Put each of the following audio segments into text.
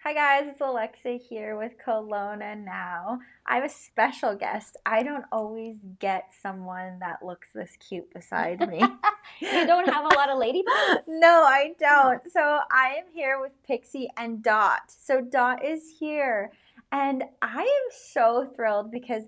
Hi guys, it's Alexa here with Kelowna now. I have a special guest. I don't always get someone that looks this cute beside me. You don't have a lot of ladybugs? No, I Oh. don't. So I am here with Pixie and Dot. So Dot is here, and I am so thrilled because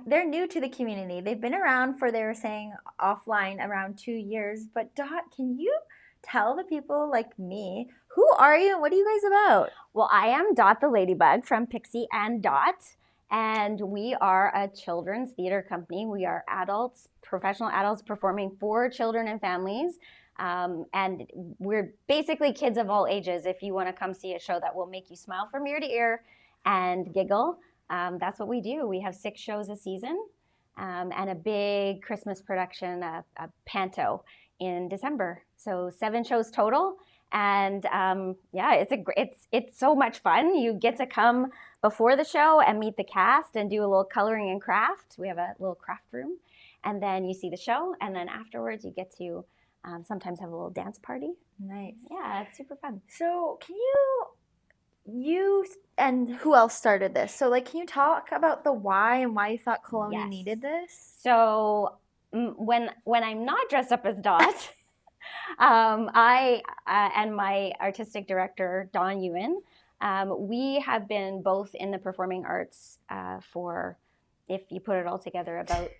they're new to the community. They've been around for, they were saying offline, around 2 years. But Dot, can you tell the people like me, who are you and what are you guys about? Well, I am Dot the Ladybug from Pixie and Dot, and we are a children's theater company. We are adults, professional adults performing for children and families. And we're basically kids of all ages. If you want to come see a show that will make you smile from ear to ear and giggle, that's what we do. We have 6 shows a season and a big Christmas production, a panto in December. So 7 shows total, and yeah, it's so much fun. You get to come before the show and meet the cast and do a little coloring and craft. We have a little craft room, and then you see the show, and then afterwards you get to sometimes have a little dance party. Nice. Yeah, it's super fun. So, can you and who else started this? So, like, can you talk about the why and why you thought Kelowna Yes. needed this? So when I'm not dressed up as Dot, I and my artistic director, Don Ewan, we have been both in the performing arts for, if you put it all together, about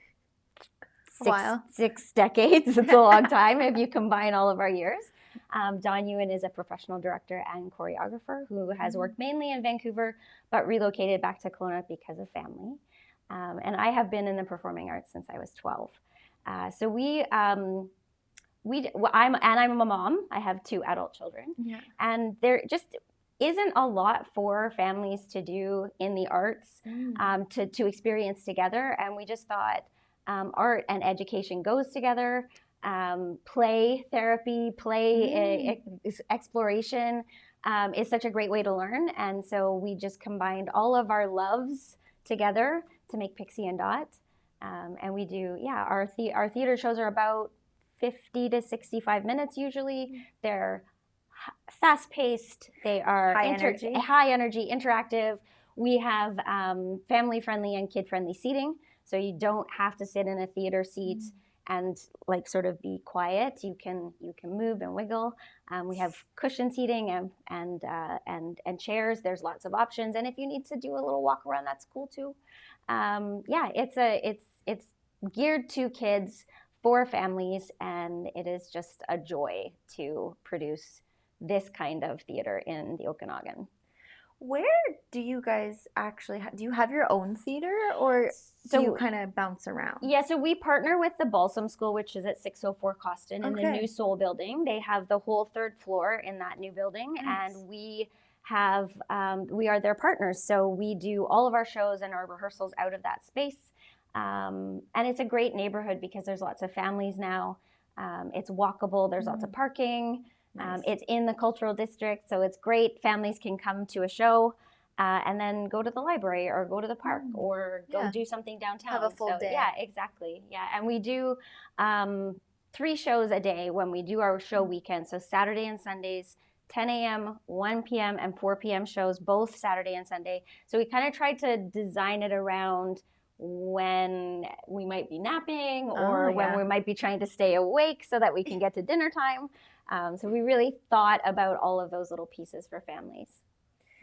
A while. six decades. It's a long time if you combine all of our years. Don Ewan is a professional director and choreographer who has worked mainly in Vancouver, but relocated back to Kelowna because of family. And I have been in the performing arts since I was 12. So I'm a mom. I have 2 adult children, Yeah. and there just isn't a lot for families to do in the arts to experience together. And we just thought art and education goes together. Play therapy, exploration is such a great way to learn. And so we just combined all of our loves together to make Pixie and Dot. And we do, yeah, our theater shows are about 50 to 65 minutes usually. They're fast-paced. They are High energy. high energy, interactive. We have family-friendly and kid-friendly seating, so you don't have to sit in a theater seat and like sort of be quiet. You can move and wiggle. We have cushion seating and chairs. There's lots of options, and if you need to do a little walk around, that's cool too. Yeah, it's geared to kids for families, and it is just a joy to produce this kind of theater in the Okanagan. Where do you guys actually do you have your own theater, or do you kind of bounce around? Yeah, so we partner with the Balsam School, which is at 604 Costin in the Okay. new Soul building. They have the whole 3rd floor in that new building, Nice. and we are their partners. So we do all of our shows and our rehearsals out of that space. And it's a great neighborhood because there's lots of families now. It's walkable, there's lots of parking. Nice. It's in the cultural district, so it's great. Families can come to a show and then go to the library or go to the park or go do something downtown. Have a full day. Yeah, exactly. Yeah, and we do 3 shows a day when we do our show weekend. So Saturday and Sundays, 10 a.m., 1 p.m., and 4 p.m. shows, both Saturday and Sunday. So we kind of tried to design it around when we might be napping or when we might be trying to stay awake so that we can get to dinner time. So we really thought about all of those little pieces for families.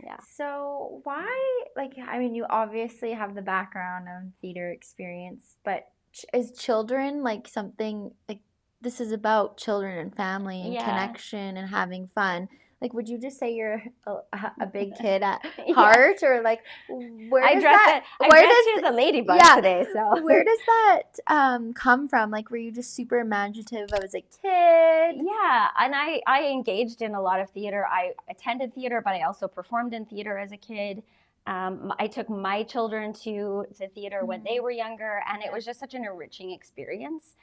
Yeah. So why, like, I mean, you obviously have the background of theater experience, but is children like something, like, this is about children and family and connection and having fun? Like, would you just say you're a big kid at heart, or like, where does that? I dressed you as a ladybug today, so where does that come from? Like, were you just super imaginative as a kid? Yeah, and I engaged in a lot of theater. I attended theater, but I also performed in theater as a kid. I took my children to theater when they were younger, and it was just such an enriching experience.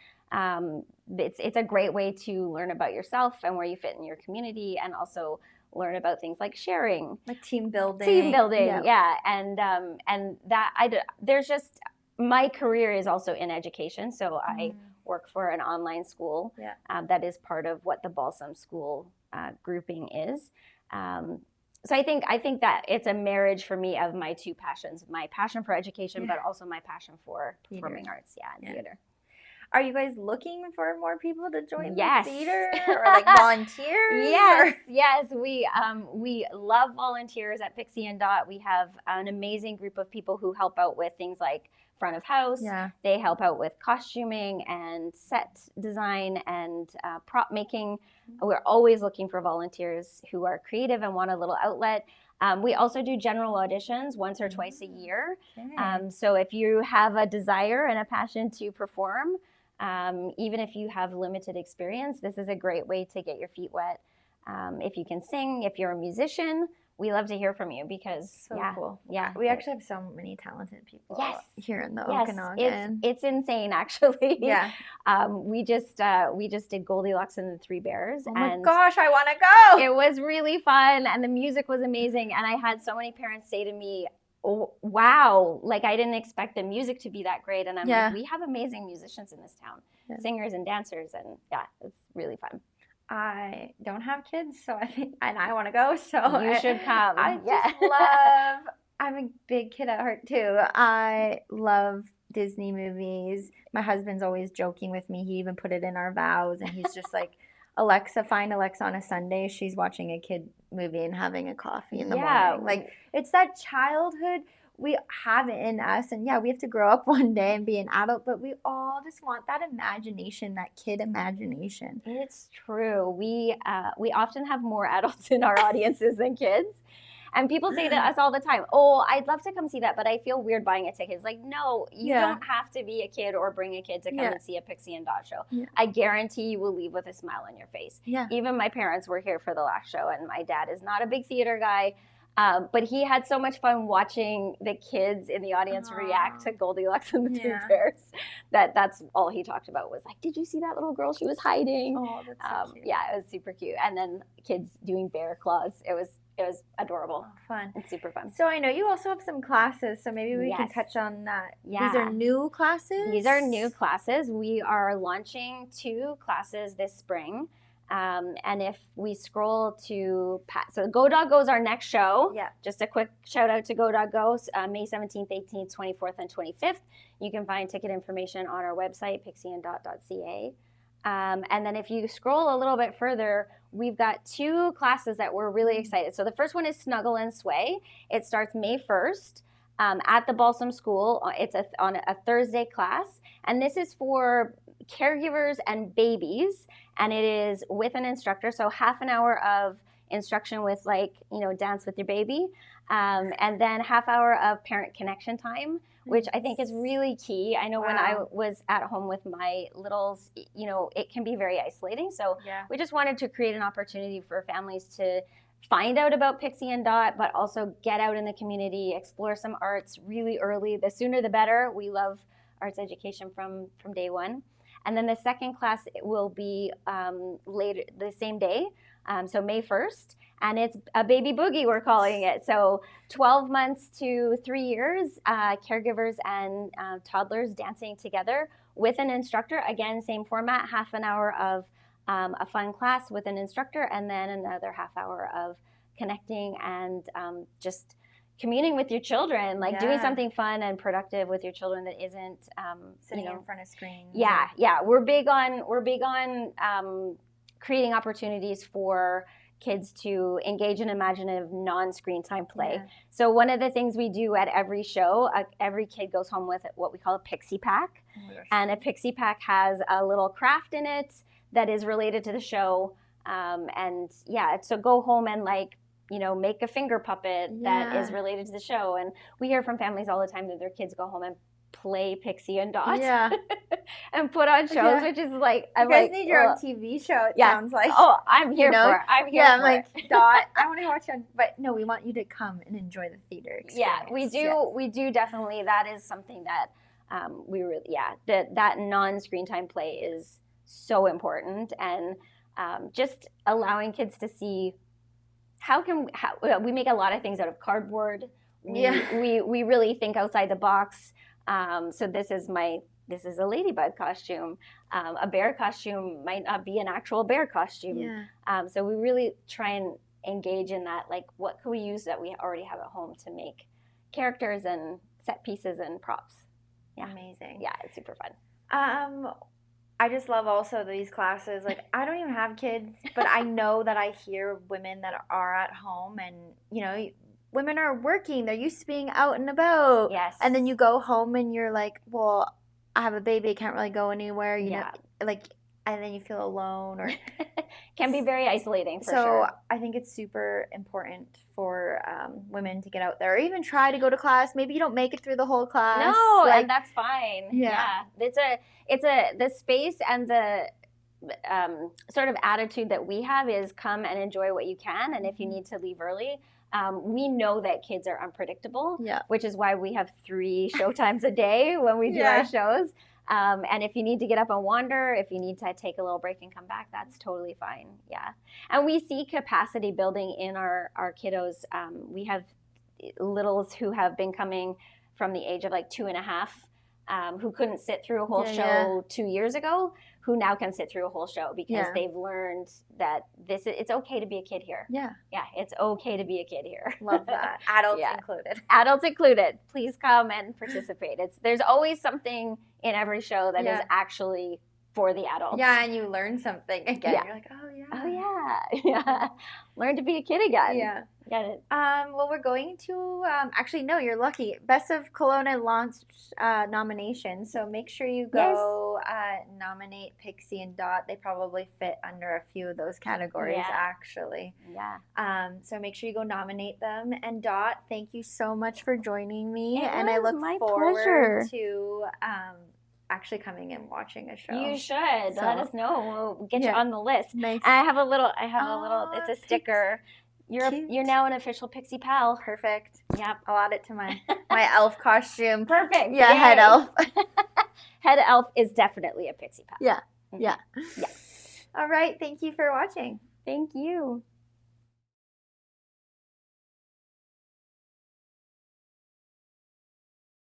It's a great way to learn about yourself and where you fit in your community, and also learn about things like sharing, like team building. Yeah, and there's just, my career is also in education, so I work for an online school that is part of what the Balsam School grouping is. So I think that it's a marriage for me of my two passions, my passion for education, Yeah. but also my passion for Theater. performing arts, and theater. Are you guys looking for more people to join Yes. the theater or like volunteers? Yes, yes. We love volunteers at Pixie and Dot. We have an amazing group of people who help out with things like front of house. Yeah. They help out with costuming and set design and prop making. We're always looking for volunteers who are creative and want a little outlet. We also do general auditions once or twice a year. Okay. So if you have a desire and a passion to perform, even if you have limited experience, this is a great way to get your feet wet. If you can sing, if you're a musician, we love to hear from you because So cool. Yeah, We actually have so many talented people here in the Okanagan. It's insane actually. Yeah. We just did Goldilocks and the Three Bears. Oh my and gosh, I want to go. it was really fun and the music was amazing. And I had so many parents say to me, oh, wow, like I didn't expect the music to be that great. And I'm like, we have amazing musicians in this town, singers and dancers. And yeah, it's really fun. I don't have kids, so I think, and I want to go, so you should come. I just love, I'm a big kid at heart too. I love Disney movies. My husband's always joking with me. He even put it in our vows, and he's just like, Alexa, find Alexa on a Sunday. She's watching a kid movie and having a coffee in the morning. Like, it's that childhood. We have it in us, and we have to grow up one day and be an adult, but we all just want that imagination, that kid imagination. It's true. We often have more adults in our audiences than kids. And people say to us all the time, oh, I'd love to come see that, but I feel weird buying a ticket. It's like, no, you don't have to be a kid or bring a kid to come and see a Pixie and Dot show. I guarantee you will leave with a smile on your face. Even my parents were here for the last show, and my dad is not a big theater guy. But he had so much fun watching the kids in the audience react to Goldilocks and the Three Bears. That's all he talked about was like, did you see that little girl? She was hiding. Oh, that's so cute. Yeah, it was super cute. And then kids doing bear claws. It was adorable. Oh, fun. It's super fun. So I know you also have some classes, so maybe we can touch on that. Yeah. These are new classes? These are new classes. We are launching 2 classes this spring. And if we scroll to, so Go Dog Go is our next show. Yeah. Just a quick shout out to Go Dog Go, May 17th, 18th, 24th, and 25th. You can find ticket information on our website, pixieanddot.ca. And then if you scroll a little bit further, we've got 2 classes that we're really excited. So the first one is Snuggle and Sway. It starts May 1st. At the Balsam School. It's on a Thursday class, and this is for caregivers and babies, and it is with an instructor, so half an hour of instruction with dance with your baby, and then half hour of parent connection time, which I think is really key. I know when I was at home with my littles, it can be very isolating, so we just wanted to create an opportunity for families to find out about Pixie and Dot, but also get out in the community, explore some arts really early. The sooner the better. We love arts education from day one. And then the second class will be later the same day, so May 1st, and it's a baby boogie, we're calling it. So 12 months to 3 years, caregivers and toddlers dancing together with an instructor. Again, same format, half an hour of a fun class with an instructor, and then another half hour of connecting and just communing with your children, doing something fun and productive with your children that isn't sitting in front of screens. Yeah. We're big on creating opportunities for kids to engage in imaginative non-screen time play. So one of the things we do at every show, every kid goes home with what we call a Pixie Pack. And a Pixie Pack has a little craft in it that is related to the show. So go home and make a finger puppet that is related to the show. And we hear from families all the time that their kids go home and play Pixie and Dot and put on shows, which is like, you guys need your own TV show, it sounds like. Oh, I'm here for it. I'm here for I'm like, Dot, I want to watch it. But no, we want you to come and enjoy the theater experience. Yeah, we do. We do definitely. That is something that that non-screen time play is so important, and just allowing kids to see how we make a lot of things out of cardboard. We really think outside the box. So this is a ladybug costume. A bear costume might not be an actual bear costume. So we really try and engage in that, like, what can we use that we already have at home to make characters and set pieces and props. Yeah. Amazing. Yeah, it's super fun. I just love also these classes. Like, I don't even have kids, but I know that I hear women that are at home, and women are working. They're used to being out and about. Yes. And then you go home and you're like, well, I have a baby. I can't really go anywhere. You know, like, and then you feel alone, or can be very isolating for so sure. I think it's super important for women to get out there, or even try to go to class. Maybe you don't make it through the whole class. No, and that's fine. Yeah. It's the space and the sort of attitude that we have is come and enjoy what you can, and if you need to leave early. We know that kids are unpredictable, which is why we have 3 showtimes a day when we do our shows. And if you need to get up and wander, if you need to take a little break and come back, that's totally fine. Yeah. And we see capacity building in our kiddos. We have littles who have been coming from the age of like 2.5, who couldn't sit through a whole show 2 years ago, who now can sit through a whole show because they've learned that it's okay to be a kid here. Yeah, it's okay to be a kid here. Love that. Adults included. Adults included. Please come and participate. There's always something in every show that is actually for the adults. Yeah, and you learn something again. You're like, yeah. Learn to be a kid again. Yeah. Get it. Well, we're going to actually, no, you're lucky. Best of Kelowna launched nominations, so make sure you go nominate Pixie and Dot. They probably fit under a few of those categories, actually. Yeah. So make sure you go nominate them. And Dot, thank you so much for joining me, and I look forward pleasure. to actually coming and watching a show. You should. Let us know. We'll get you on the list. Nice. I have a little. It's a sticker. You're now an official Pixie pal. Perfect. Yep. I'll add it to my elf costume. Perfect. Yeah, Yay. Head elf. Head elf is definitely a Pixie pal. Yeah. All right. Thank you for watching. Thank you.